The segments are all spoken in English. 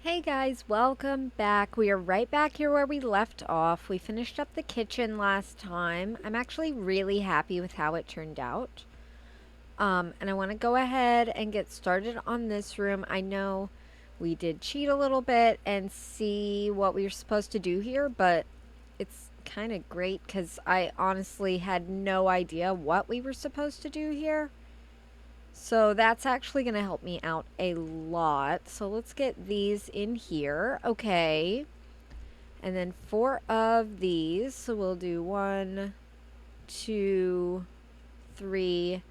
Hey guys, welcome back. We are right back here where we left off. We finished up the kitchen last time. I'm actually really happy with how it turned out. And I want to go ahead and get started on this room. I know we did cheat a little bit and see what we were supposed to do here, but it's kind of great because I honestly had no idea what we were supposed to do here. So that's actually going to help me out a lot. So let's get these in here. Okay. And then 4 of these. So we'll do 1, 2, 3,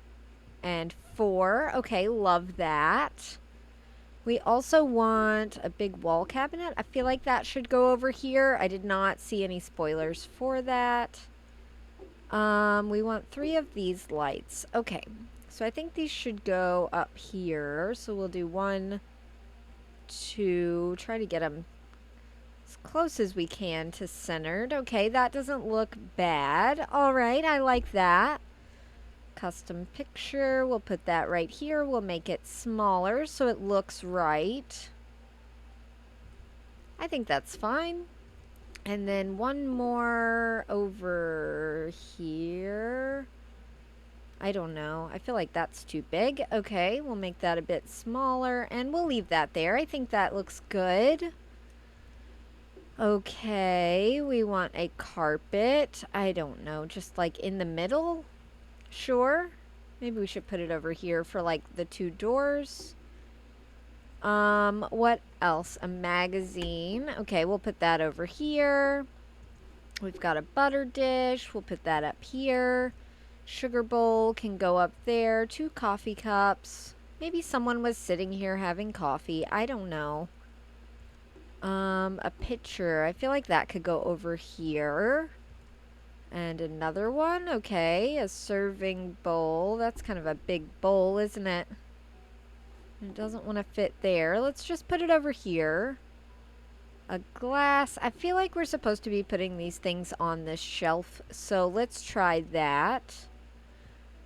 and 4. Okay, love that. We also want a big wall cabinet. I feel like that should go over here. I did not see any spoilers for that. We want 3 of these lights. Okay. So I think these should go up here. So we'll do 1, 2, try to get them as close as we can to centered. Okay, that doesn't look bad. All right, I like that. Custom picture, we'll put that right here. We'll make it smaller so it looks right. I think that's fine. And then 1 more over here. I don't know. I feel like that's too big. Okay, we'll make that a bit smaller and we'll leave that there. I think that looks good. Okay, we want a carpet. I don't know, just like in the middle? Sure. Maybe we should put it over here for like the 2 doors. What else? A magazine. Okay, we'll put that over here. We've got a butter dish. We'll put that up here. Sugar bowl can go up there. 2 coffee cups. Maybe someone was sitting here having coffee. I don't know. A pitcher. I feel like that could go over here. And another one. Okay, a serving bowl. That's kind of a big bowl, isn't it? It doesn't want to fit there. Let's just put it over here. A glass. I feel like we're supposed to be putting these things on this shelf. So let's try that.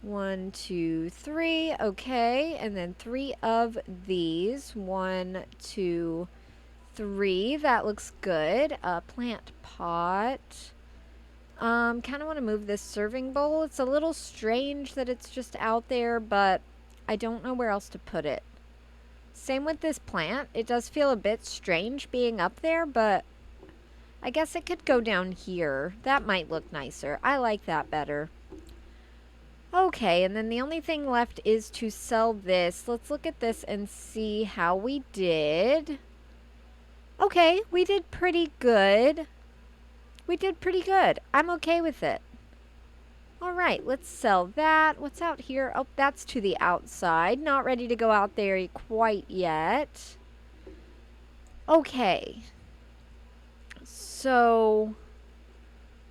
1, 2, 3. Okay, and then 3 of these. 1, 2, 3. That looks good. A plant pot. Kind of want to move this serving bowl. It's a little strange that it's just out there, but I don't know where else to put it. Same with this plant. It does feel a bit strange being up there, but I guess it could go down here. That might look nicer. I like that better. Okay, and then the only thing left is to sell this. Let's look at this and see how we did. Okay, we did pretty good. We did pretty good. I'm okay with it. All right, let's sell that. What's out here? Oh, that's to the outside. Not ready to go out there quite yet. Okay. So,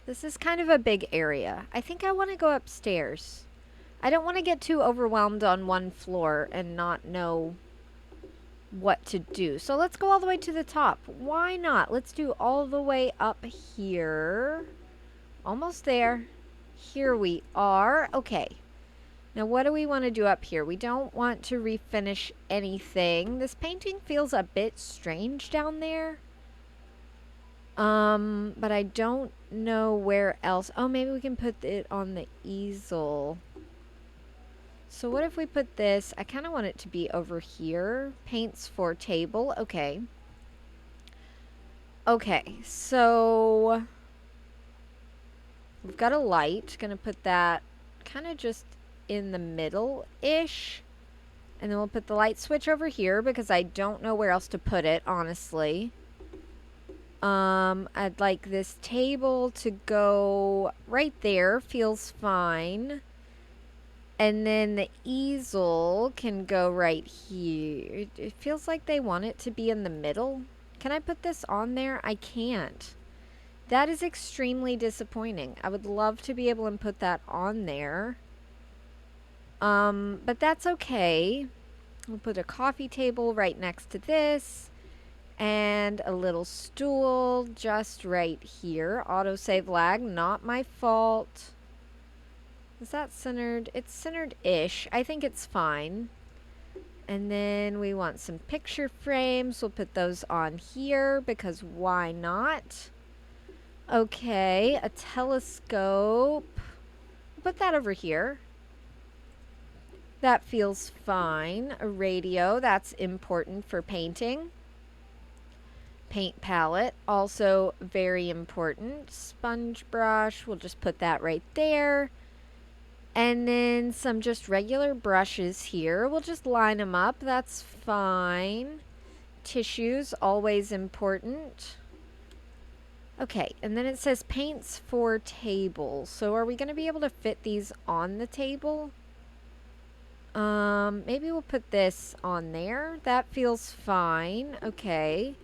this is kind of a big area. I think I want to go upstairs. I don't want to get too overwhelmed on one floor and not know what to do. So let's go all the way to the top. Why not? Let's do all the way up here. Almost there. Here we are. Okay. Now what do we want to do up here? We don't want to refinish anything. This painting feels a bit strange down there. But I don't know where else. Oh, maybe we can put it on the easel. So what if we put this? I kind of want it to be over here. Paints for table. Okay. Okay, so we've got a light. Gonna put that kind of just in the middle-ish. And then we'll put the light switch over here because I don't know where else to put it, honestly. I'd like this table to go right there. Feels fine. And then the easel can go right here. It feels like they want it to be in the middle. Can I put this on there? I can't. That is extremely disappointing. I would love to be able to put that on there. But that's okay. We'll put a coffee table right next to this. And a little stool just right here. Autosave lag, not my fault. Is that centered? It's centered-ish. I think it's fine. And then we want some picture frames. We'll put those on here because why not? Okay, a telescope. We'll put that over here. That feels fine. A radio, that's important for painting. Paint palette, also very important. Sponge brush, we'll just put that right there. And then some just regular brushes here. We'll just line them up, that's fine. Tissues, always important. Okay, and then it says paints for tables. So are we going to be able to fit these on the table? Maybe we'll put this on there. That feels fine. Okay.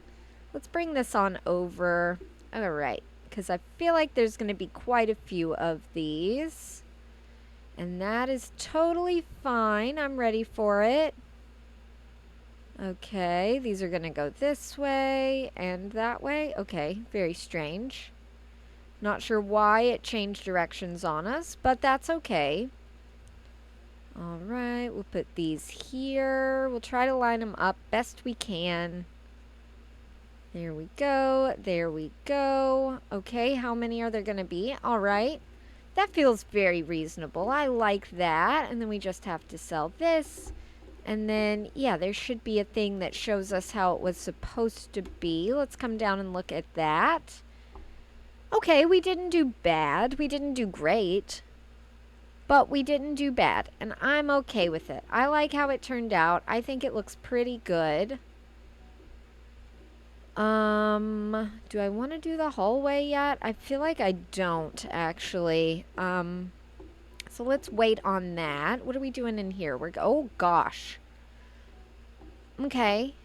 Let's bring this on over. All right, because I feel like there's going to be quite a few of these. And that is totally fine. I'm ready for it. Okay, these are going to go this way and that way. Okay, very strange. Not sure why it changed directions on us, but that's okay. All right, we'll put these here. We'll try to line them up best we can. There we go. There we go. Okay, how many are there going to be? All right. That feels very reasonable. I like that. And then we just have to sell this. And then, yeah, there should be a thing that shows us how it was supposed to be. Let's come down and look at that. Okay, we didn't do bad. We didn't do great. But we didn't do bad. And I'm okay with it. I like how it turned out. I think it looks pretty good. Do I want to do the hallway yet? I feel like I don't, actually. So let's wait on that. What are we doing in here? Oh, gosh. Okay.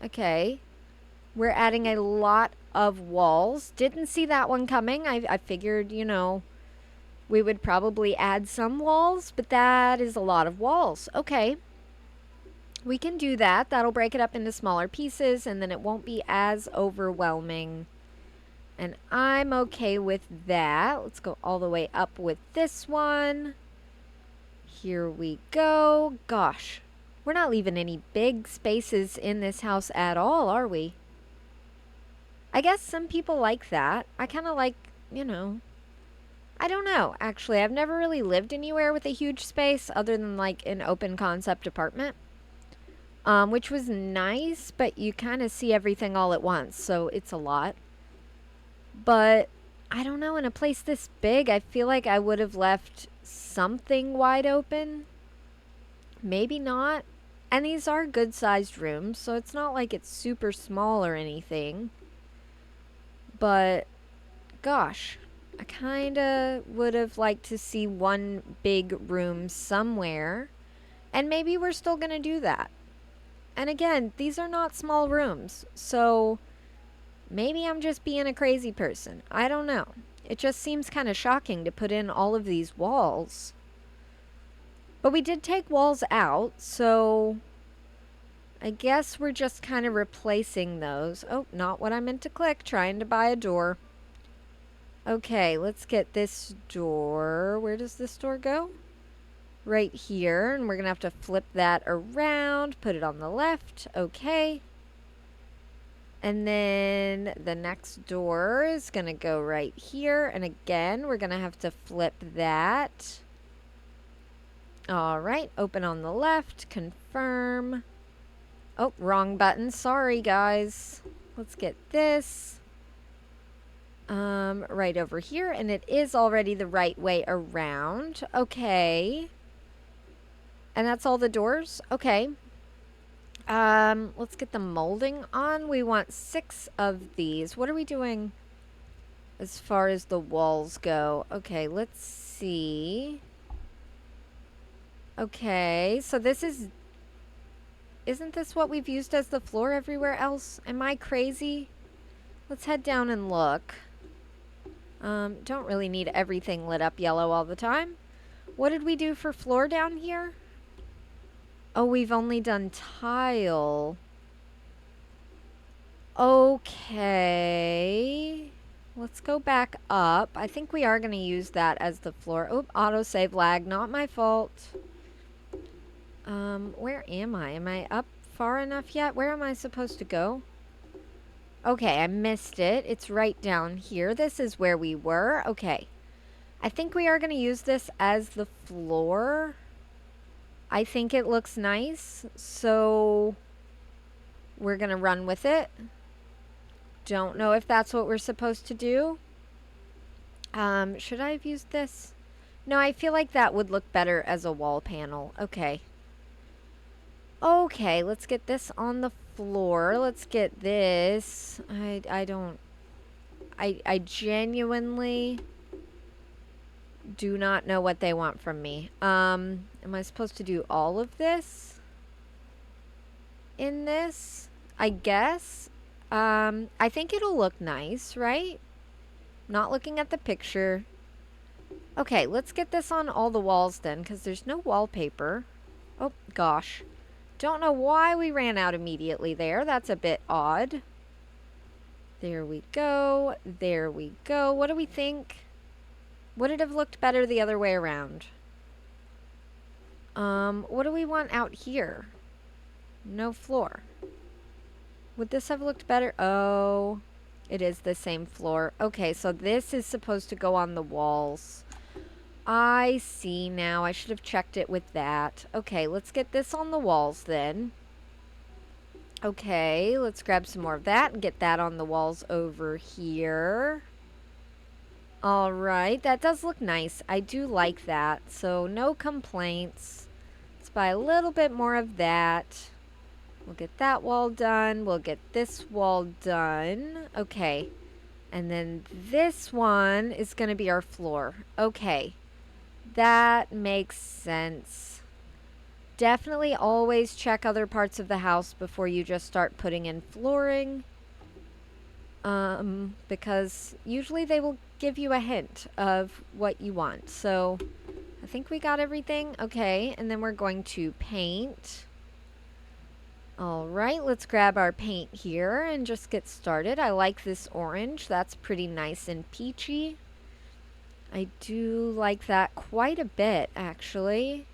Okay. We're adding a lot of walls. Didn't see that one coming. I figured, you know, we would probably add some walls, but that is a lot of walls. Okay. We can do that. That'll break it up into smaller pieces, and then it won't be as overwhelming. And I'm okay with that. Let's go all the way up with this one. Here we go. Gosh, we're not leaving any big spaces in this house at all, are we? I guess some people like that. I kind of like, you know, I don't know, actually. I've never really lived anywhere with a huge space other than like an open concept apartment. Which was nice, but you kind of see everything all at once, so it's a lot. But I don't know, in a place this big, I feel like I would have left something wide open. Maybe not. And these are good-sized rooms, so it's not like it's super small or anything. But gosh, I kind of would have liked to see one big room somewhere. And maybe we're still going to do that. And again, these are not small rooms, so maybe I'm just being a crazy person. I don't know. It just seems kind of shocking to put in all of these walls. But we did take walls out, so I guess we're just kind of replacing those. Oh, not what I meant to click. Trying to buy a door. Okay, let's get this door. Where does this door go? Right here, and we're gonna have to flip that around, put it on the left. Okay, and then the next door is gonna go right here, and again we're gonna have to flip that. All right, open on the left, confirm. Oh, wrong button. Sorry, guys. Let's get this right over here, and it is already the right way around. Okay. And that's all the doors? Okay. Let's get the molding on. We want 6 of these. What are we doing as far as the walls go? Okay, let's see. Okay, so this is... Isn't this what we've used as the floor everywhere else? Am I crazy? Let's head down and look. Don't really need everything lit up yellow all the time. What did we do for floor down here? Oh, we've only done tile. Okay. Let's go back up. I think we are going to use that as the floor. Oh, autosave lag. Not my fault. Where am I? Am I up far enough yet? Where am I supposed to go? Okay, I missed it. It's right down here. This is where we were. Okay. I think we are going to use this as the floor. I think it looks nice, so we're going to run with it. Don't know if that's what we're supposed to do. Should I have used this? No, I feel like that would look better as a wall panel. Okay. Okay, let's get this on the floor. Let's get this. I genuinely do not know what they want from me. Am I supposed to do all of this in this? I guess. I think it'll look nice, right? Not looking at the picture. Okay, let's get this on all the walls then, because there's no wallpaper. Oh, gosh. Don't know why we ran out immediately there. That's a bit odd. There we go. There we go. What do we think? Would it have looked better the other way around? What do we want out here? No floor. Would this have looked better? Oh, it is the same floor. Okay, so this is supposed to go on the walls. I see now. I should have checked it with that. Okay, let's get this on the walls then. Okay, let's grab some more of that and get that on the walls over here. All right, that does look nice. I do like that, so no complaints. Let's buy a little bit more of that. We'll get that wall done. We'll get this wall done. Okay, and then this one is going to be our floor. Okay, that makes sense. Definitely always check other parts of the house before you just start putting in flooring. Because usually they will give you a hint of what you want. So I think we got everything. Okay, and then we're going to paint. All right, let's grab our paint here and just get started. I like this orange. That's pretty nice and peachy. I do like that quite a bit, actually.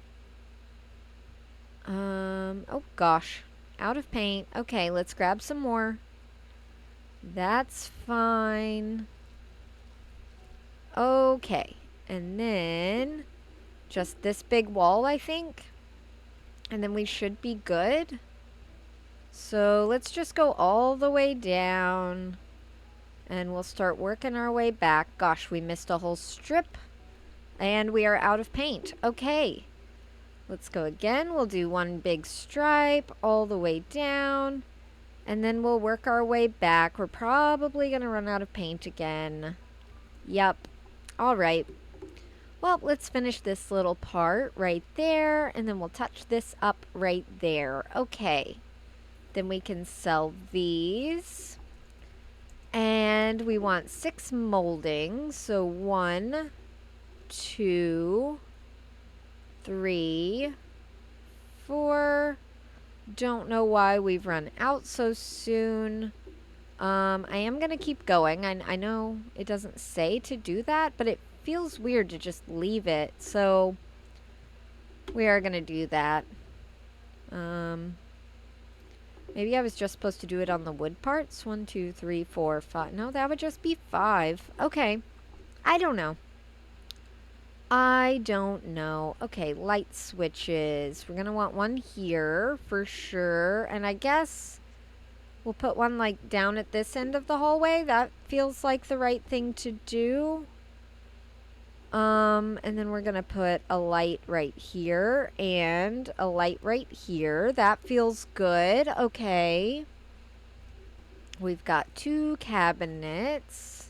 Oh gosh, out of paint. Okay, let's grab some more. That's fine. Okay, and then just this big wall, I think. And then we should be good. So let's just go all the way down. And we'll start working our way back. Gosh, we missed a whole strip. And we are out of paint. Okay. Let's go again. We'll do one big stripe all the way down. And then we'll work our way back. We're probably going to run out of paint again. Yep. All right. Well, let's finish this little part right there. And then we'll touch this up right there. Okay. Then we can sell these. And we want 6 moldings. So 1, 2, 3, 4. Don't know why we've run out so soon. I am going to keep going. I know it doesn't say to do that, but it feels weird to just leave it. So we are going to do that. Maybe I was just supposed to do it on the wood parts. 1, 2, 3, 4, 5. No, that would just be 5. Okay. I don't know. I don't know. Okay, light switches. We're going to want one here for sure. And I guess we'll put one like down at this end of the hallway. That feels like the right thing to do. And then we're going to put a light right here and a light right here. That feels good. Okay. We've got 2 cabinets.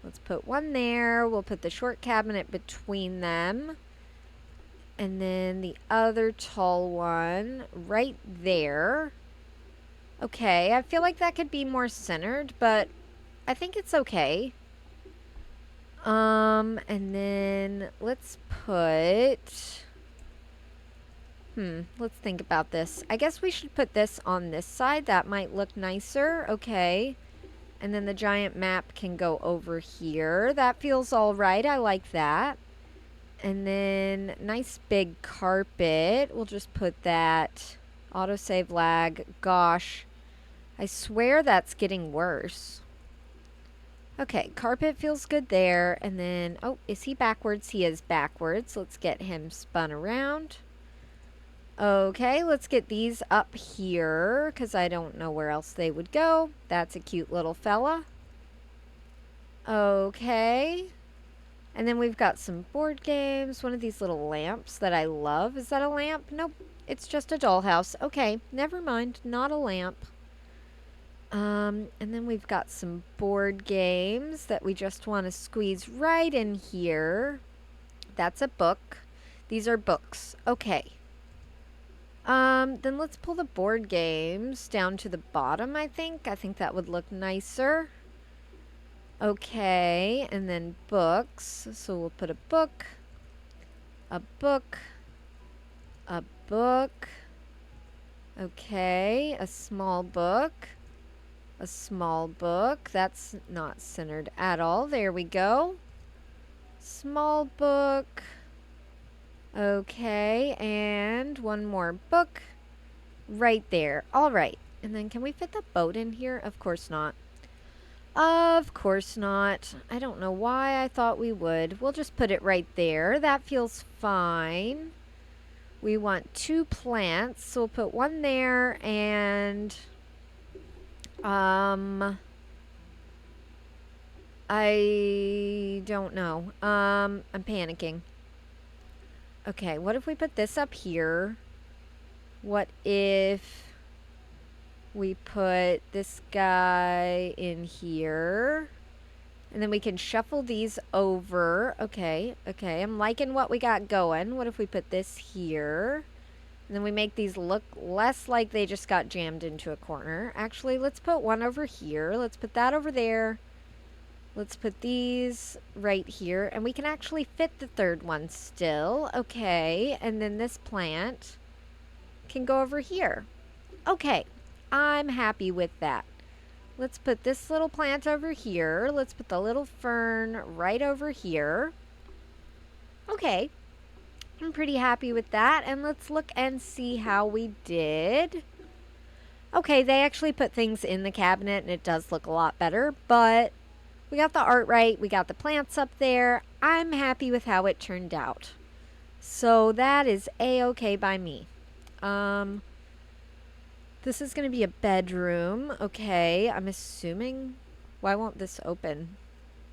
Let's put one there. We'll put the short cabinet between them. And then the other tall one right there. Okay, I feel like that could be more centered, but I think it's okay. And then let's put... let's think about this. I guess we should put this on this side. That might look nicer. Okay. And then the giant map can go over here. That feels all right. I like that. And then nice big carpet. We'll just put that. Autosave lag. Gosh, I swear that's getting worse. Okay, carpet feels good there. And then, oh, is he backwards? He is backwards. Let's get him spun around. Okay, let's get these up here because I don't know where else they would go. That's a cute little fella. Okay. And then we've got some board games. One of these little lamps that I love. Is that a lamp? Nope. It's just a dollhouse. Okay, never mind. Not a lamp. And then we've got some board games that we just want to squeeze right in here. That's a book. These are books. Okay. Then let's pull the board games down to the bottom, I think. I think that would look nicer. Okay, and then books. So we'll put a book, a book, a book. Okay, a small book, a small book. That's not centered at all. There we go. Small book. Okay, and one more book right there. All right. And then can we fit the boat in here? Of course not. Of course not. I don't know why I thought we would. We'll just put it right there. That feels fine. We want 2 plants, so we'll put one there and I don't know. I'm panicking. Okay, what if we put this up here? What if we put this guy in here? And then we can shuffle these over. Okay, okay. I'm liking what we got going. What if we put this here? And then we make these look less like they just got jammed into a corner. Actually, let's put one over here. Let's put that over there. Let's put these right here. And we can actually fit the third one still. Okay, and then this plant can go over here. Okay, I'm happy with that. Let's put this little plant over here. Let's put the little fern right over here. Okay, I'm pretty happy with that. And let's look and see how we did. Okay, they actually put things in the cabinet and it does look a lot better, but we got the art right. We got the plants up there. I'm happy with how it turned out. So that is A-okay by me. This is going to be a bedroom. Okay, I'm assuming. Why won't this open?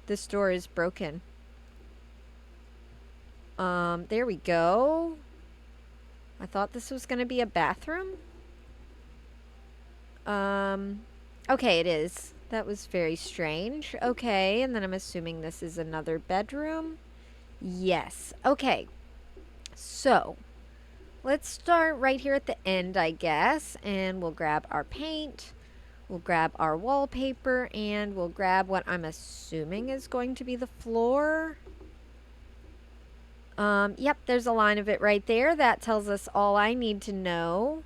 This door is broken. There we go. I thought this was going to be a bathroom. Okay, it is. That was very strange. Okay, and then I'm assuming this is another bedroom. Yes. Okay. So, let's start right here at the end, I guess, and we'll grab our paint, we'll grab our wallpaper, and we'll grab what I'm assuming is going to be the floor. Yep, there's a line of it right there. That tells us all I need to know.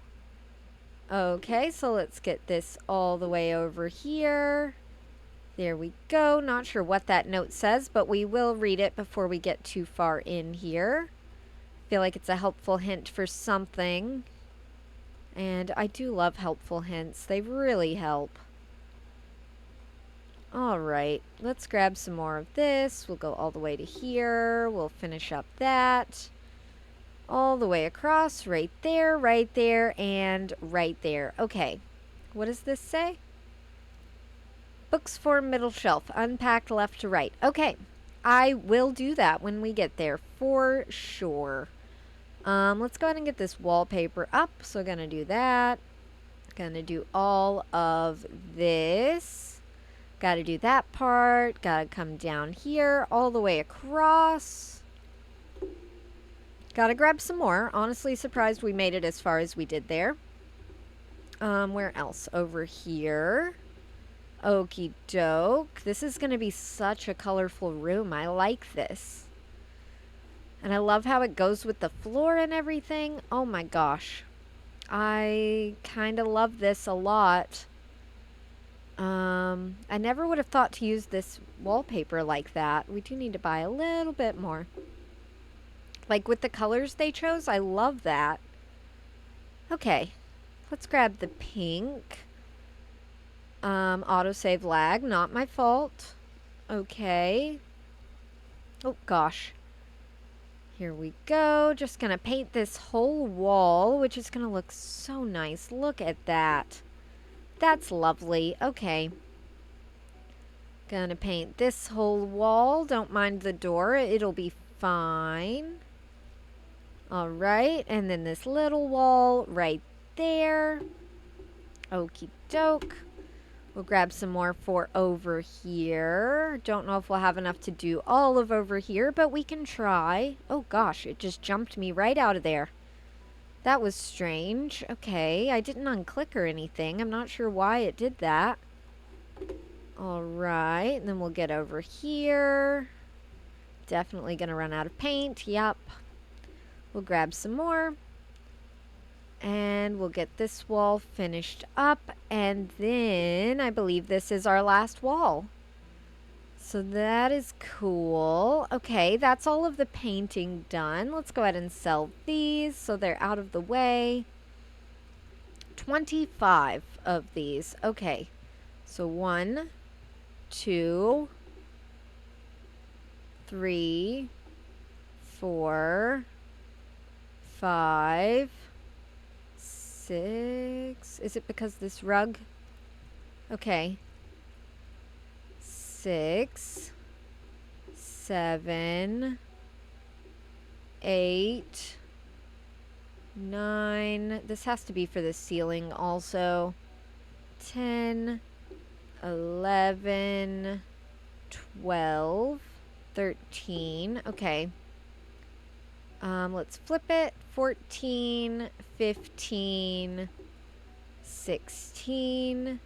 Okay, so let's get this all the way over here. There we go. Not sure what that note says, but we will read it before we get too far in here. Feel like it's a helpful hint for something. And I do love helpful hints. They really help. Alright, let's grab some more of this. We'll go all the way to here. We'll finish up that. All the way across, right there, and right there. Okay, what does this say? Books for middle shelf, unpacked left to right. Okay, I will do that when we get there, for sure. Let's go ahead and get this wallpaper up. So gonna do that. Gonna do all of this. Gotta do that part. Gotta come down here all the way across. Gotta grab some more. Honestly surprised we made it as far as we did there. Where else? Over here. Okie doke. This is gonna be such a colorful room. I like this. And I love how it goes with the floor and everything. Oh my gosh. I kind of love this a lot. I never would have thought to use this wallpaper like that. We do need to buy a little bit more. Like with the colors they chose, I love that. Okay, let's grab the pink. Autosave lag, not my fault. Okay. Oh, gosh. Here we go. Just gonna paint this whole wall, which is gonna look so nice. Look at that. That's lovely. Okay. Gonna paint this whole wall. Don't mind the door. It'll be fine. Alright, and then this little wall right there. Okie doke. We'll grab some more for over here. Don't know if we'll have enough to do all of over here, but we can try. Oh gosh, it just jumped me right out of there. That was strange. Okay, I didn't unclick or anything. I'm not sure why it did that. Alright, and then we'll get over here. Definitely gonna run out of paint. Yep. We'll grab some more. And we'll get this wall finished up. And then I believe this is our last wall. So that is cool. Okay, that's all of the painting done. Let's go ahead and sell these so they're out of the way. 25 of these. Okay. So 1, 2, 3, 4, 5, 6. Is it because this rug? Okay. 6, 7, 8, 9. This has to be for the ceiling also. 10, 11, 12, 13. Okay. Let's flip it. 14, 15, 16,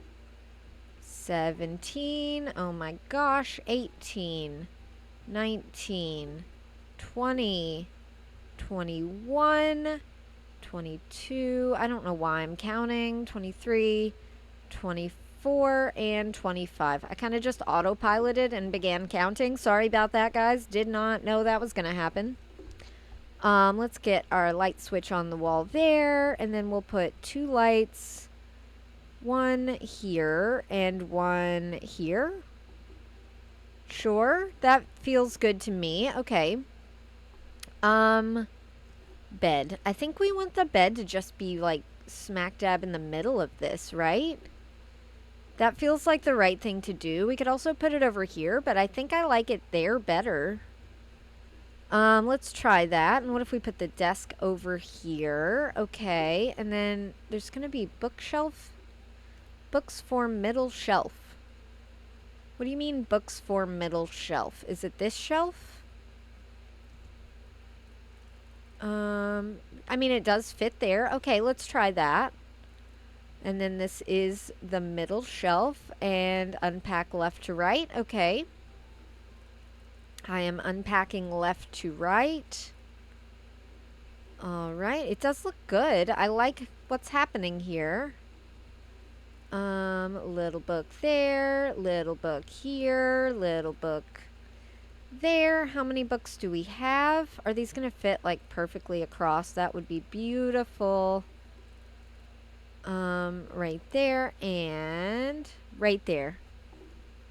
17. Oh my gosh. 18, 19, 20, 21, 22. I don't know why I'm counting. 23, 24, and 25. I kind of just autopiloted and began counting. Sorry about that, guys. Did not know that was going to happen. Let's get our light switch on the wall there, and then we'll put 2 lights, one here and one here. Sure, that feels good to me. Okay. Bed. I think we want the bed to just be like smack dab in the middle of this, right? That feels like the right thing to do. We could also put it over here, but I think I like it there better. Let's try that. And what if we put the desk over here? Okay. And then there's going to be bookshelf. Books for middle shelf. What do you mean books for middle shelf? Is it this shelf? I mean, it does fit there. Okay, let's try that. And then this is the middle shelf and unpack left to right. Okay. I am unpacking left to right. All right. It does look good. I like what's happening here. Little book there, little book here, little book there. How many books do we have? Are these going to fit like perfectly across? That would be beautiful. Right there and right there.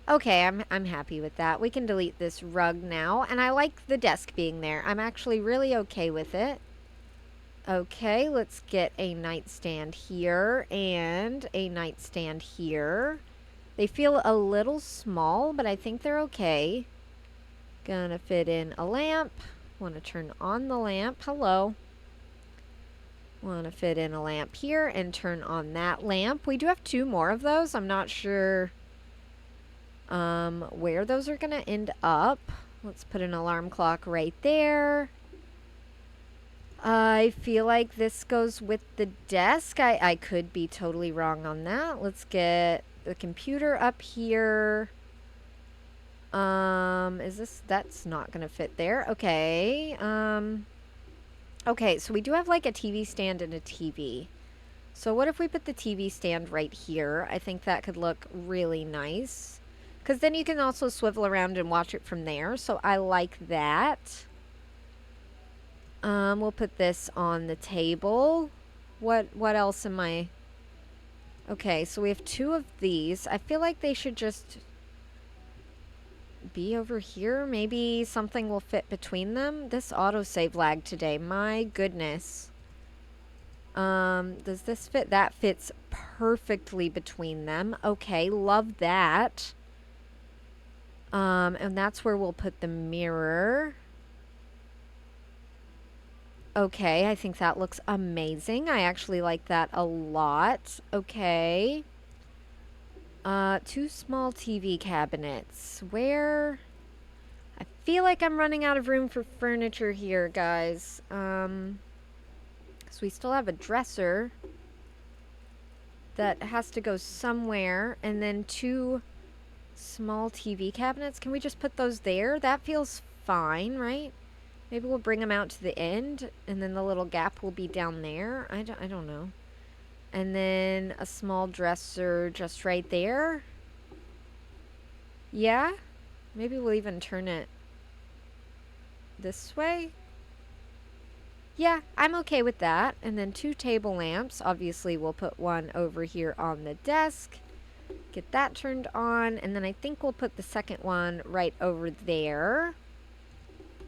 Okay, I'm happy with that. We can delete this rug now. And I like the desk being there. I'm actually really okay with it. Okay, let's get a nightstand here and a nightstand here. They feel a little small, but I think they're okay. Gonna fit in a lamp. Want to turn on the lamp. Hello. Want to fit in a lamp here and turn on that lamp. We do have 2 more of those. I'm not sure where those are going to end up. Let's put an alarm clock right there. I feel like this goes with the desk. I could be totally wrong on that. Let's get the computer up here. That's not going to fit there. Okay. Okay, so we do have like a TV stand and a TV. So what if we put the TV stand right here? I think that could look really nice. Because then you can also swivel around and watch it from there. So I like that. We'll put this on the table. What else am I... Okay, so we have 2 of these. I feel like they should just be over here. Maybe something will fit between them. This autosave lag today. My goodness. Does this fit? That fits perfectly between them. Okay, love that. And that's where we'll put the mirror. Okay, I think that looks amazing. I actually like that a lot. Okay. 2 small TV cabinets. Where? I feel like I'm running out of room for furniture here, guys. So we still have a dresser that has to go somewhere, and then 2 small TV cabinets. Can we just put those there? That feels fine, right? Maybe we'll bring them out to the end, and then the little gap will be down there. I don't know. And then a small dresser just right there. Yeah? Maybe we'll even turn it this way. Yeah, I'm okay with that. And then 2 table lamps. Obviously, we'll put one over here on the desk. Get that turned on. And then I think we'll put the second one right over there.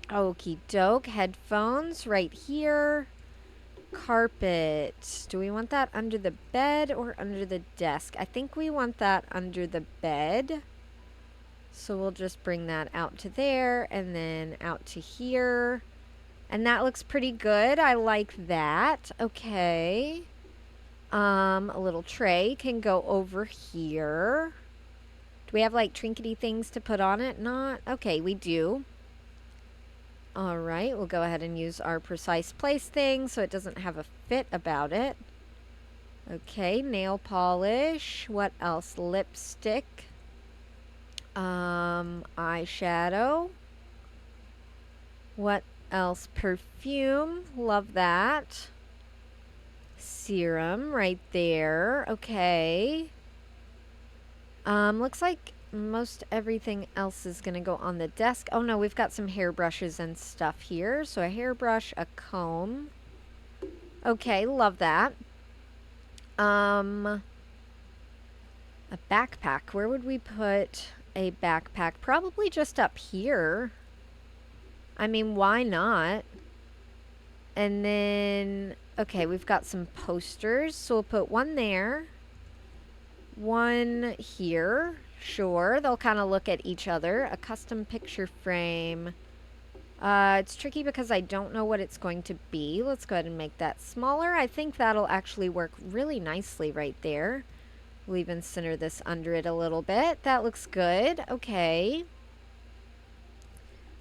Okie doke. Headphones right here. Carpet. Do we want that under the bed or under the desk? I think we want that under the bed. So we'll just bring that out to there and then out to here. And that looks pretty good. I like that. Okay. A little tray can go over here. Do we have like trinkety things to put on it? Not? Okay, we do. All right, we'll go ahead and use our precise place thing so it doesn't have a fit about it. Okay, nail polish. What else? Lipstick. Eyeshadow. What else? Perfume. Love that. Serum right there. Okay. Looks like most everything else is going to go on the desk. Oh no, we've got some hairbrushes and stuff here. So a hairbrush, a comb. Okay, love that. A backpack. Where would we put a backpack? Probably just up here. I mean, why not? And then, okay, we've got some posters. So we'll put one there. One here. Sure, they'll kind of look at each other. A custom picture frame. It's tricky because I don't know what it's going to be. Let's go ahead and make that smaller. I think that'll actually work really nicely right there. We'll even center this under it a little bit. That looks good. Okay.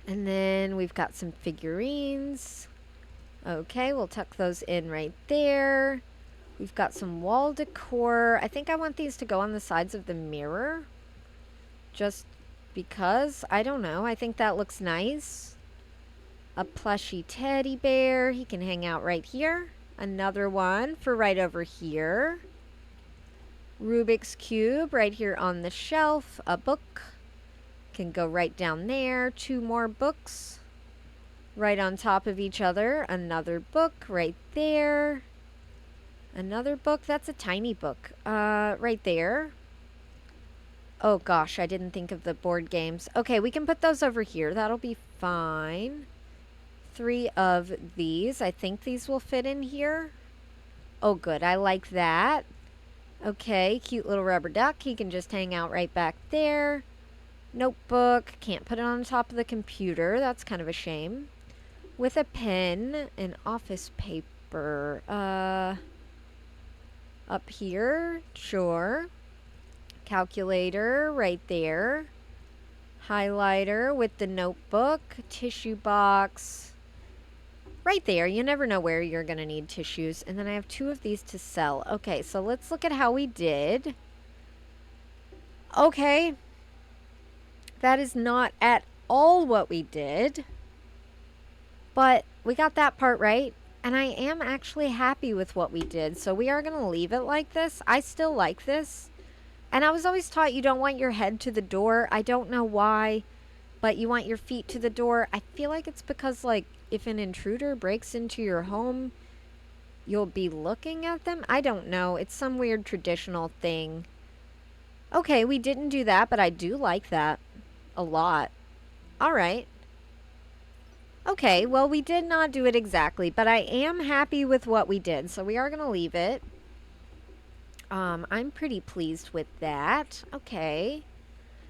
And then we've got some figurines. Okay, we'll tuck those in right there. We've got some wall decor. I think I want these to go on the sides of the mirror. Just because. I don't know. I think that looks nice. A plushy teddy bear. He can hang out right here. Another one for right over here. Rubik's Cube right here on the shelf. A book can go right down there. 2 more books right on top of each other. Another book right there. Another book. That's a tiny book. Right there. Oh gosh, I didn't think of the board games. Okay, we can put those over here. That'll be fine. 3 of these. I think these will fit in here. Oh good, I like that. Okay, cute little rubber duck. He can just hang out right back there. Notebook. Can't put it on top of the computer. That's kind of a shame. With a pen and office paper. Up here. Sure. Calculator right there. Highlighter with the notebook. Tissue box. Right there. You never know where you're going to need tissues. And then I have 2 of these to sell. Okay, so let's look at how we did. Okay. That is not at all what we did. But we got that part right. And I am actually happy with what we did. So we are going to leave it like this. I still like this. And I was always taught you don't want your head to the door. I don't know why. but you want your feet to the door. I feel like it's because, like, if an intruder breaks into your home, you'll be looking at them. I don't know. It's some weird traditional thing. Okay, we didn't do that, but I do like that a lot. All right. Okay, well, we did not do it exactly, but I am happy with what we did, so we are going to leave it. I'm pretty pleased with that. Okay.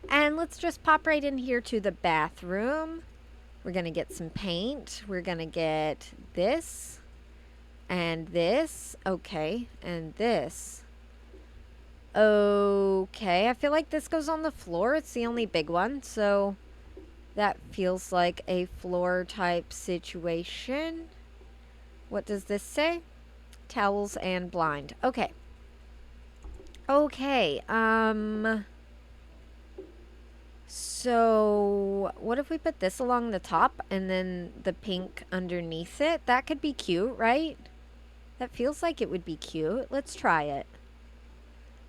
And let's just pop right in here to the bathroom. We're going to get some paint. We're going to get this and this. Okay, and this. Okay, I feel like this goes on the floor. It's the only big one, so that feels like a floor type situation. What does this say? Towels and blind. Okay. Okay, so what if we put this along the top and then the pink underneath it? That could be cute, right? That feels like it would be cute. Let's try it.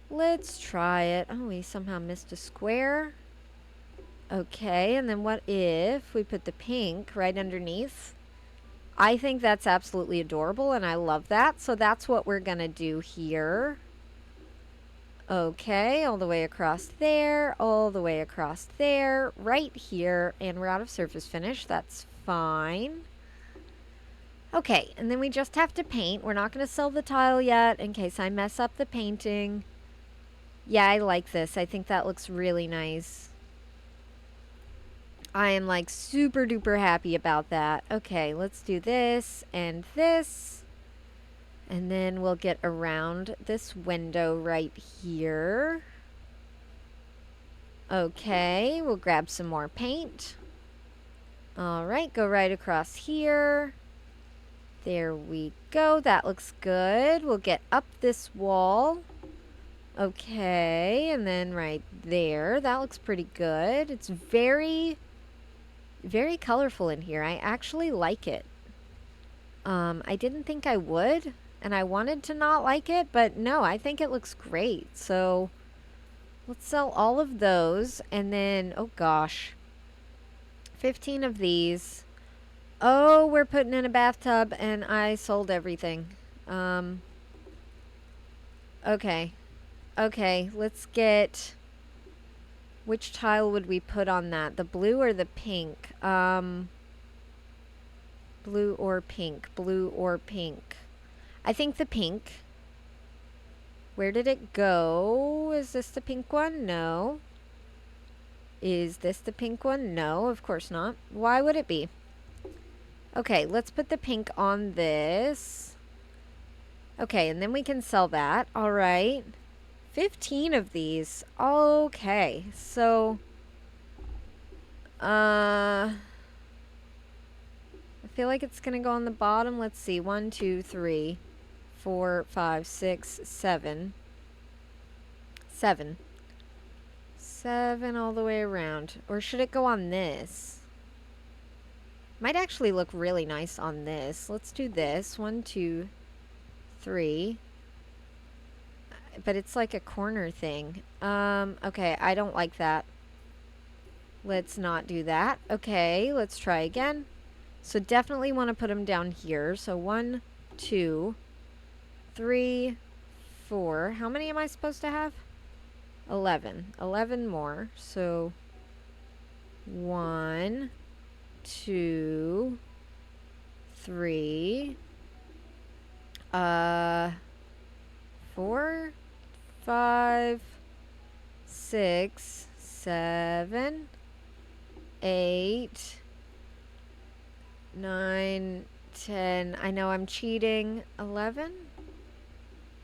Let's try it. Oh, we somehow missed a square. Okay, and then what if we put the pink right underneath? I think that's absolutely adorable, and I love that. So that's what we're going to do here. Okay, all the way across there, all the way across there, right here, and we're out of surface finish. That's fine. Okay, and then we just have to paint. We're not going to sell the tile yet in case I mess up the painting. Yeah, I like this. I think that looks really nice. I am like super duper happy about that. Okay, let's do this and this. And then we'll get around this window right here. Okay, we'll grab some more paint. All right, go right across here. There we go. That looks good. We'll get up this wall. Okay, and then right there. That looks pretty good. It's very, very colorful in here. I actually like it. I didn't think I would, and I wanted to not like it, but no, I think it looks great. So let's sell all of those, and then, oh gosh, 15 of these. Oh, we're putting in a bathtub, and I sold everything. Okay. Okay, let's get... Which tile would we put on that? The blue or the pink? Blue or pink? Blue or pink? I think the pink. Where did it go? Is this the pink one? No. Is this the pink one? No, of course not. Why would it be? Okay, let's put the pink on this. Okay, and then we can sell that. All right. 15 of these. Okay, so... I feel like it's going to go on the bottom. Let's see. 1, 2, 3, 4, 5, 6, 7. 7. 7 all the way around. Or should it go on this? Might actually look really nice on this. Let's do this. 1, 2, 3. But it's like a corner thing. Okay, I don't like that. Let's not do that. Okay, let's try again. So definitely want to put them down here. So 1, 2, 3, 4. How many am I supposed to have? 11. 11 more. So 1, 2, 3, 4, 5, 6, 7, 8, 9, 10. I know I'm cheating. 11?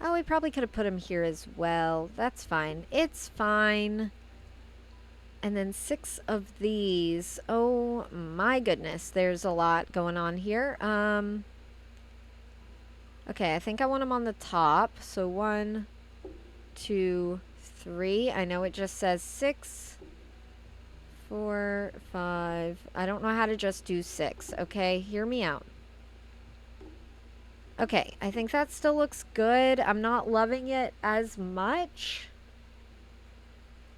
Oh, we probably could have put them here as well. That's fine. It's fine. And then 6 of these. Oh my goodness. There's a lot going on here. Okay, I think I want them on the top. So 1, 2, 3. I know it just says 6. 4, 5. I don't know how to just do 6. Okay, hear me out. Okay, I think that still looks good. I'm not loving it as much.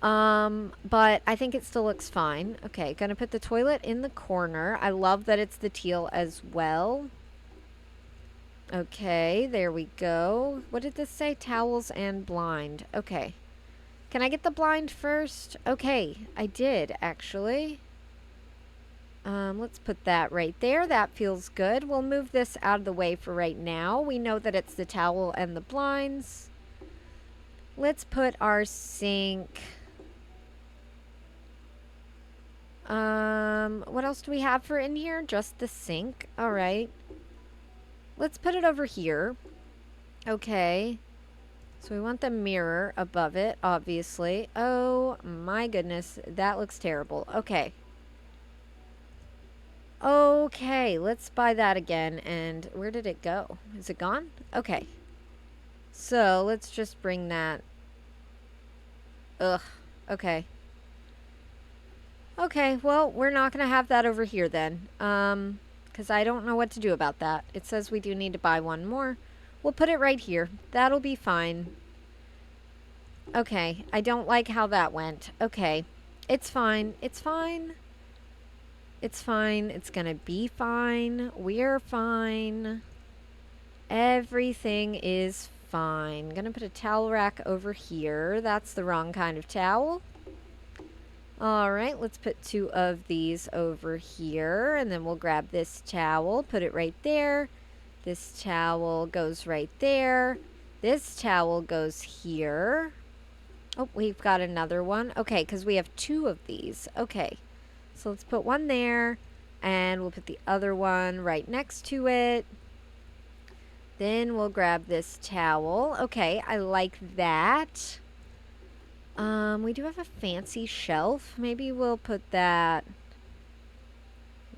But I think it still looks fine. Okay, gonna put the toilet in the corner. I love that it's the teal as well. Okay, there we go. What did this say? Towels and blind. Okay. Can I get the blind first? Okay, I did actually. Let's put that right there. That feels good. We'll move this out of the way for right now. We know that it's the towel and the blinds. Let's put our sink. What else do we have for in here? Just the sink. All right. Let's put it over here. Okay. So we want the mirror above it, obviously. Oh my goodness, that looks terrible. Okay. Okay, let's buy that again. And where did it go? Is it gone? Okay. So let's just bring that. Ugh. Okay. Okay, well, we're not going to have that over here then. Because I don't know what to do about that. It says we do need to buy one more. We'll put it right here. That'll be fine. Okay, I don't like how that went. Okay, it's fine. It's fine. It's fine. It's going to be fine. We're fine. Everything is fine. Gonna put a towel rack over here. That's the wrong kind of towel. Alright, let's put 2 of these over here, and then we'll grab this towel, put it right there. This towel goes right there. This towel goes here. Oh, we've got another one. Okay, because we have 2 of these. Okay, so let's put one there, and we'll put the other one right next to it. Then we'll grab this towel. Okay, I like that. We do have a fancy shelf. Maybe we'll put that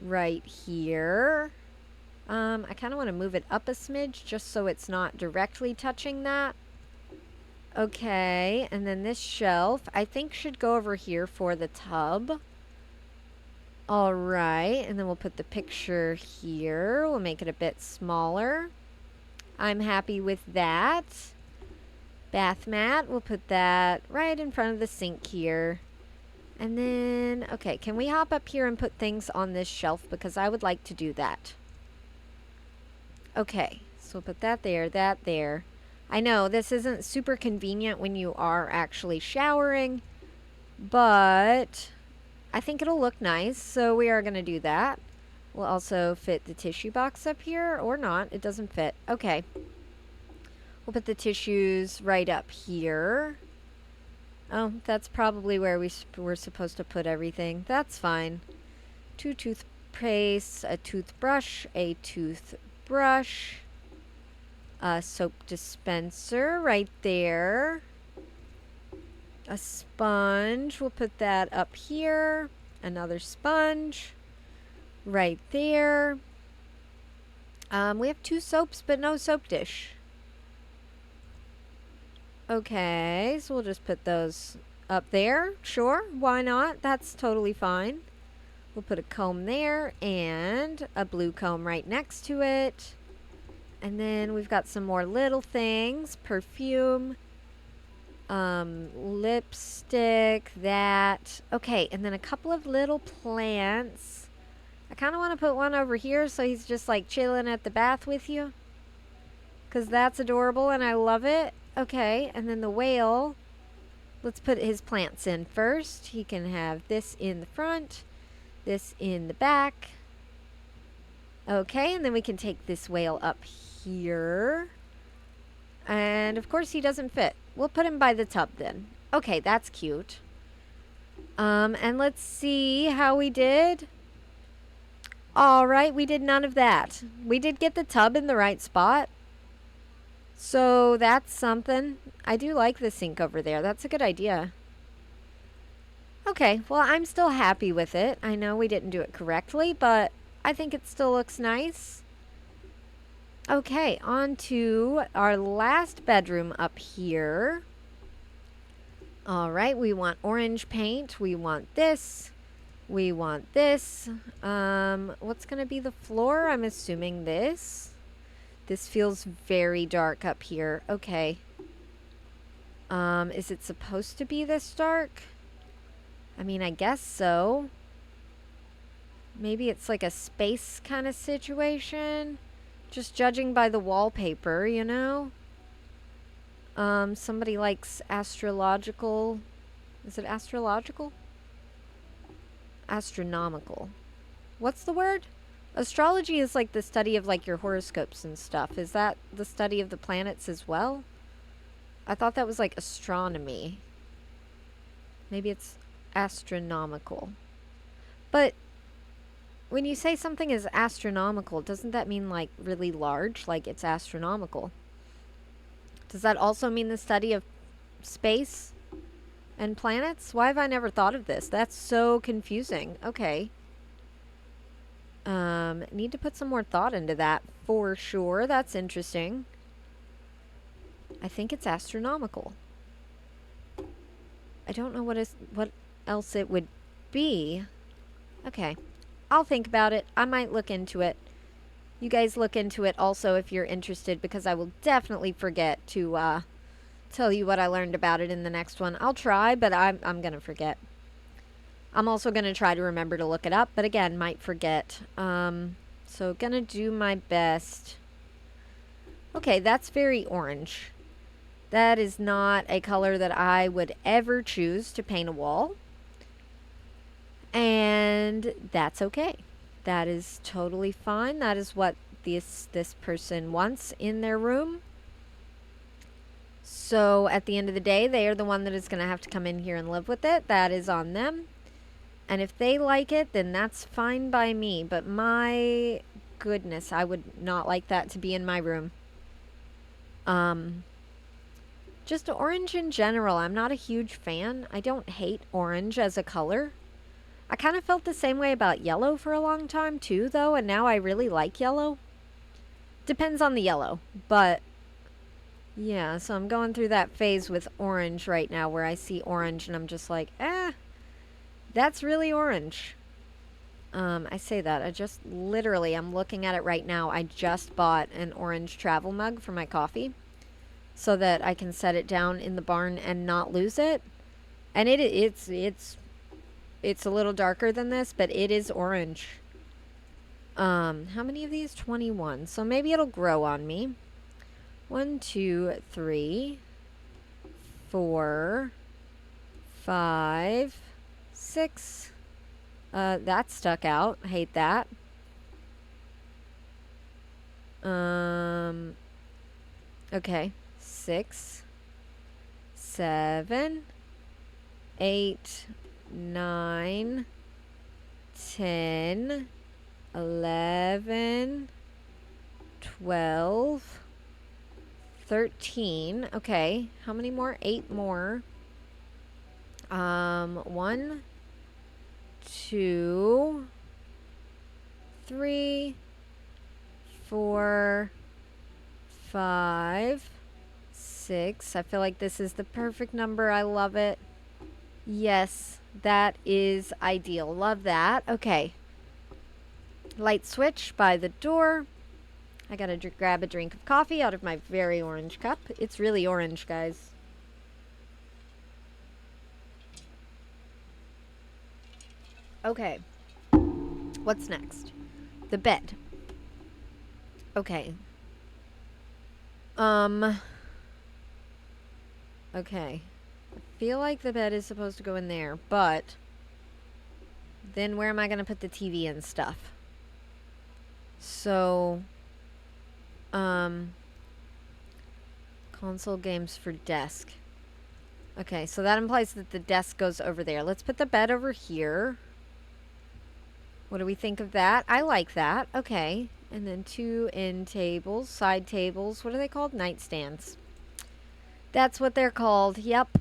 right here. I kind of want to move it up a smidge just so it's not directly touching that. Okay, and then this shelf, I think should go over here for the tub. All right, and then we'll put the picture here. We'll make it a bit smaller. I'm happy with that. Bath mat, we'll put that right in front of the sink here. And then, okay, can we hop up here and put things on this shelf? Because I would like to do that. Okay, so we'll put that there. I know this isn't super convenient when you are actually showering, but I think it'll look nice, so we are going to do that. We'll also fit the tissue box up here, or not. It doesn't fit. Okay. We'll put the tissues right up here. Oh, that's probably where we're supposed to put everything. That's fine. 2 toothpaste, a toothbrush, a soap dispenser right there. A sponge. We'll put that up here. Another sponge right there. We have 2 soaps, but no soap dish. Okay, so we'll just put those up there. Sure, why not? That's totally fine. We'll put a comb there and a blue comb right next to it. And then we've got some more little things. Perfume, lipstick, that. Okay, and then a couple of little plants. I kind of want to put one over here so he's just like chilling at the bath with you. Because that's adorable and I love it. Okay, and then the whale. Let's put his plants in first. He can have this in the front, this in the back. Okay, and then we can take this whale up here. And of course he doesn't fit. We'll put him by the tub then. Okay, that's cute. And let's see how we did. All right, we did none of that. We did get the tub in the right spot. So that's something. I do like the sink over there. That's a good idea. Okay, well, I'm still happy with it. I know we didn't do it correctly, but I think it still looks nice. Okay, on to our last bedroom up here. All right, we want orange paint. We want this. We want this. What's going to be the floor? I'm assuming this. This feels very dark up here. Okay. Is it supposed to be this dark? I mean, I guess so. Maybe it's like a space kind of situation. Just judging by the wallpaper, you know? Somebody likes astrological. Is it astrological? Astronomical. What's the word? Astrology is like the study of like your horoscopes and stuff. Is that the study of the planets as well? I thought that was like astronomy. Maybe it's astronomical. But when you say something is astronomical, doesn't that mean like really large? Like it's astronomical. Does that also mean the study of space and planets? Why have I never thought of this? That's so confusing. Okay. Need to put some more thought into that for sure. That's interesting. I think it's astronomical. I don't know what else it would be. Okay. I'll think about it. I might look into it. You guys look into it also if you're interested, because I will definitely forget to tell you what I learned about it in the next one. I'll try, but I'm going to forget. I'm also going to try to remember to look it up, but again, might forget. So going to do my best. Okay, that's very orange. That is not a color that I would ever choose to paint a wall. And that's okay. That is totally fine. That is what this person wants in their room. So at the end of the day, they are the one that is going to have to come in here and live with it. That is on them. And if they like it, then that's fine by me. But my goodness, I would not like that to be in my room. Just orange in general, I'm not a huge fan. I don't hate orange as a color. I kind of felt the same way about yellow for a long time too, though, and now I really like yellow. Depends on the yellow, but yeah, so I'm going through that phase with orange right now where I see orange and I'm just like, that's really orange. I say that. I'm looking at it right now. I just bought an orange travel mug for my coffee so that I can set it down in the barn and not lose it. And it's a little darker than this, but it is orange. How many of these? 21. So maybe it'll grow on me. 1, 2, 3, 4, 5, 6. That stuck out. I hate that. Okay. 6, 7, 8, 9, 10, 11, 12, 13. Okay, how many more? 8 more. 1, 2, 3, 4, 5, 6. I feel like this is the perfect number. I love it. Yes, that is ideal. Love that. Okay. Light switch by the door. I gotta grab a drink of coffee out of my very orange cup. It's really orange, guys. Okay. What's next? The bed. Okay. Okay. I feel like the bed is supposed to go in there, but then where am I going to put the TV and stuff? So, console games for desk. Okay, so that implies that the desk goes over there. Let's put the bed over here. What do we think of that? I like that. Okay. And then 2 end tables, side tables. What are they called? Nightstands. That's what they're called. Yep.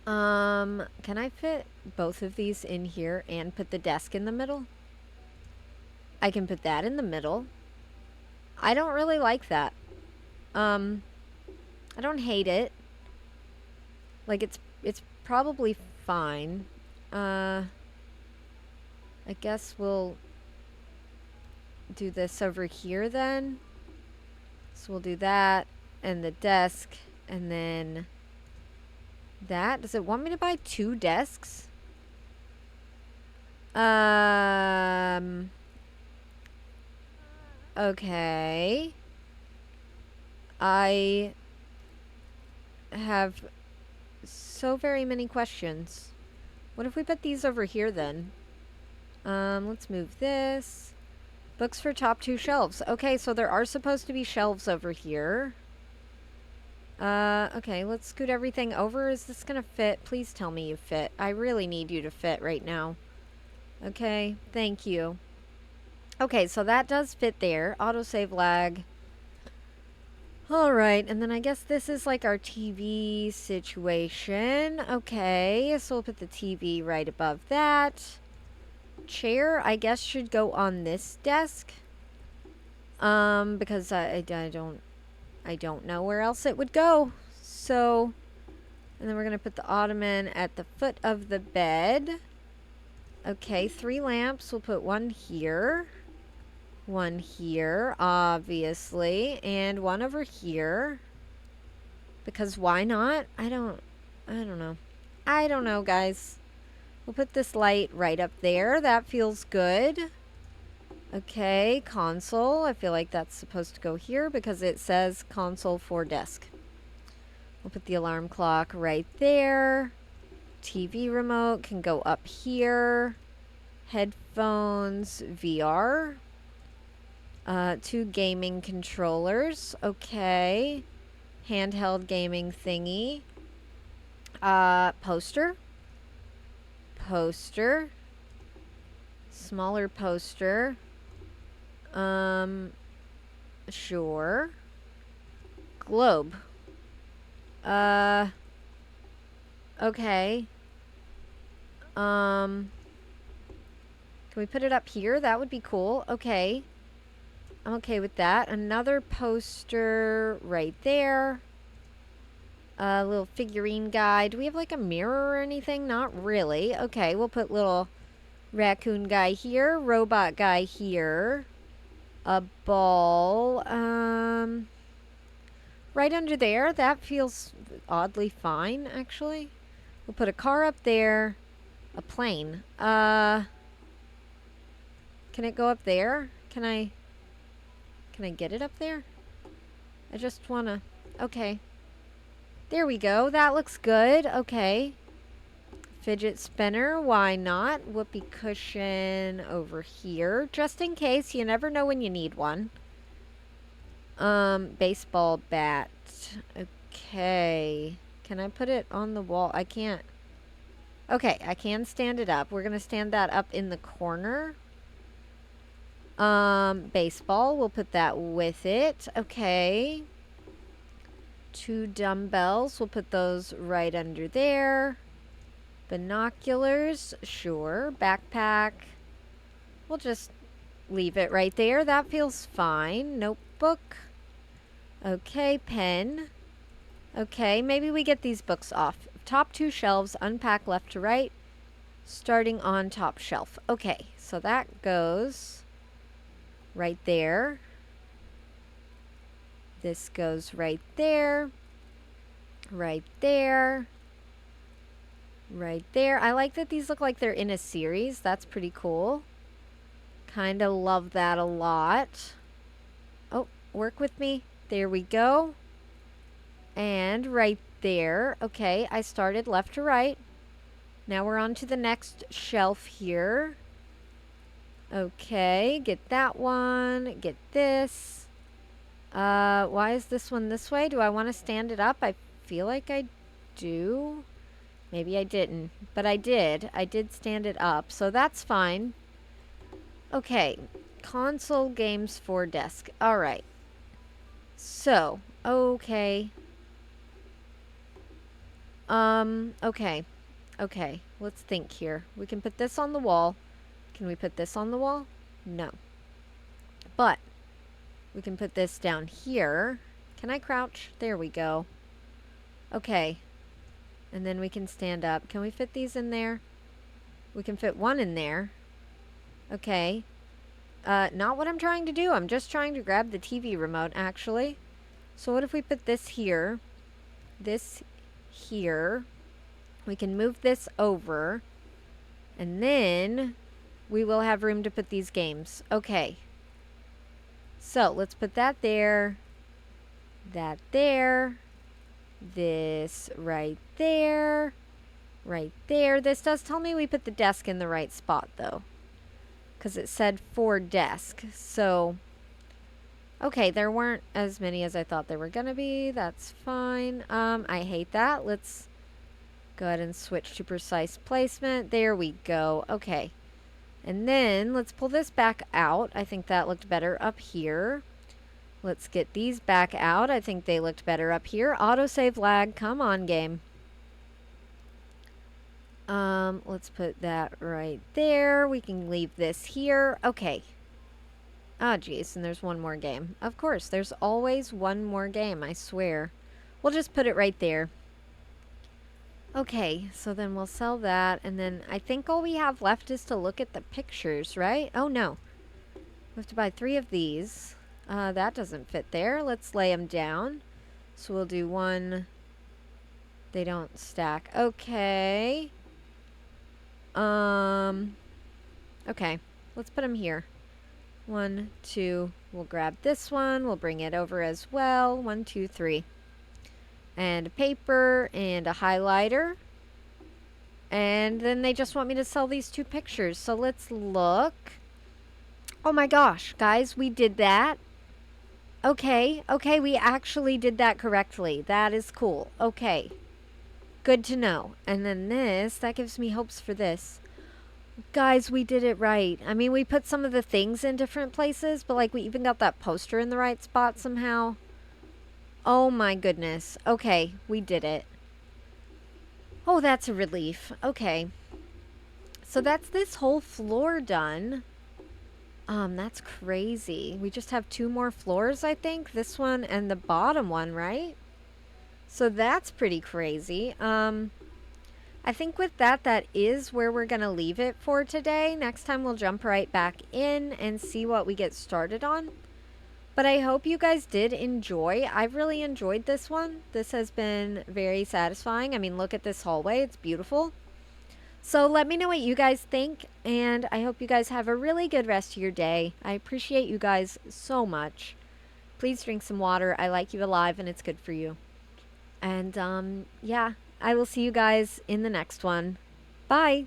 Can I fit both of these in here and put the desk in the middle? I can put that in the middle. I don't really like that. I don't hate it. Like it's probably fine. I guess we'll do this over here then. So we'll do that and the desk, and then That. Does it want me to buy 2 desks? Okay. I have so very many questions. What if we put these over here then? Let's move this. Books for top 2 shelves. Okay, so there are supposed to be shelves over here. Okay, let's scoot everything over. Is this gonna fit? Please tell me you fit. I really need you to fit right now. Okay, thank you. Okay, so that does fit there. Autosave lag. Alright, and then I guess this is like our TV situation. Okay, so we'll put the TV right above that. Chair, I guess, should go on this desk. Because I don't know where else it would go. So, and then we're gonna put the ottoman at the foot of the bed. Okay, 3 lamps. We'll put one here. One here, obviously. And one over here. Because why not? I don't know. I don't know, guys. We'll put this light right up there. That feels good. Okay, console. I feel like that's supposed to go here because it says console for desk. We'll put the alarm clock right there. TV remote can go up here. Headphones, VR. 2 gaming controllers. Okay. Handheld gaming thingy. Poster. Poster. Smaller poster. Sure. Globe. Okay. Can we put it up here? That would be cool. Okay. I'm okay with that. Another poster right there. A little figurine guy. Do we have like a mirror or anything? Not really. Okay, we'll put little raccoon guy here. Robot guy here. A ball. Right under there. That feels oddly fine, actually. We'll put a car up there. A plane. Can it go up there? Can I get it up there? I just wanna... Okay. There we go. That looks good. Okay. Fidget spinner. Why not? Whoopee cushion over here. Just in case. You never know when you need one. Baseball bat. Okay. Can I put it on the wall? I can't. Okay, I can stand it up. We're gonna stand that up in the corner. Baseball. We'll put that with it. Okay. 2 dumbbells. We'll put those right under there. Binoculars. Sure. Backpack. We'll just leave it right there. That feels fine. Notebook. Okay. Pen. Okay. Maybe we get these books off. Top 2 shelves. Unpack left to right. Starting on top shelf. Okay. So that goes right there. This goes right there. Right there. Right there. I like that these look like they're in a series. That's pretty cool. Kind of love that a lot. Oh, work with me. There we go. And right there. Okay, I started left to right. Now we're on to the next shelf here. Okay, get that one. Get this. Why is this one this way? Do I want to stand it up? I feel like I do. Maybe I didn't, but I did. I did stand it up, so that's fine. Okay, console games for desk. All right. So, okay. Okay. Okay, let's think here. We can put this on the wall. Can we put this on the wall? No. But we can put this down here. Can I crouch? There we go. Okay. And then we can stand up. Can we fit these in there? We can fit one in there. Okay. Not what I'm trying to do. I'm just trying to grab the TV remote, actually. So what if we put this here? This here. We can move this over, and then we will have room to put these games. Okay. So let's put that there, that there, this right there, right there. This does tell me we put the desk in the right spot, though, because it said for desk. So, okay, there weren't as many as I thought there were going to be. That's fine. I hate that. Let's go ahead and switch to precise placement. There we go. Okay. And then let's pull this back out. I think that looked better up here. Let's get these back out. I think they looked better up here. Autosave lag. Come on, game. Let's put that right there. We can leave this here. Okay. Ah, geez, and there's one more game. Of course, there's always one more game, I swear. We'll just put it right there. Okay, so then we'll sell that, and then I think all we have left is to look at the pictures, right? Oh, no. We have to buy 3 of these. That doesn't fit there. Let's lay them down. So we'll do 1. They don't stack. Okay. Okay. Let's put them here. 1, 2. We'll grab this one. We'll bring it over as well. 1, 2, 3. And a paper and a highlighter. And then they just want me to sell these 2 pictures. So let's look. Oh my gosh, guys, we did that. Okay, we actually did that correctly. That is cool. Okay. Good to know. And then this, that gives me hopes for this. Guys, we did it right. I mean, we put some of the things in different places, but like we even got that poster in the right spot somehow. Oh my goodness. Okay, we did it. Oh, that's a relief. Okay. So that's this whole floor done. That's crazy. We just have 2 more floors, I think. This one and the bottom one, right? So that's pretty crazy. I think with that, that is where we're going to leave it for today. Next time we'll jump right back in and see what we get started on. But I hope you guys did enjoy. I've really enjoyed this one. This has been very satisfying. I mean, look at this hallway. It's beautiful. So let me know what you guys think, and I hope you guys have a really good rest of your day. I appreciate you guys so much. Please drink some water. I like you alive, and it's good for you. And, yeah, I will see you guys in the next one. Bye.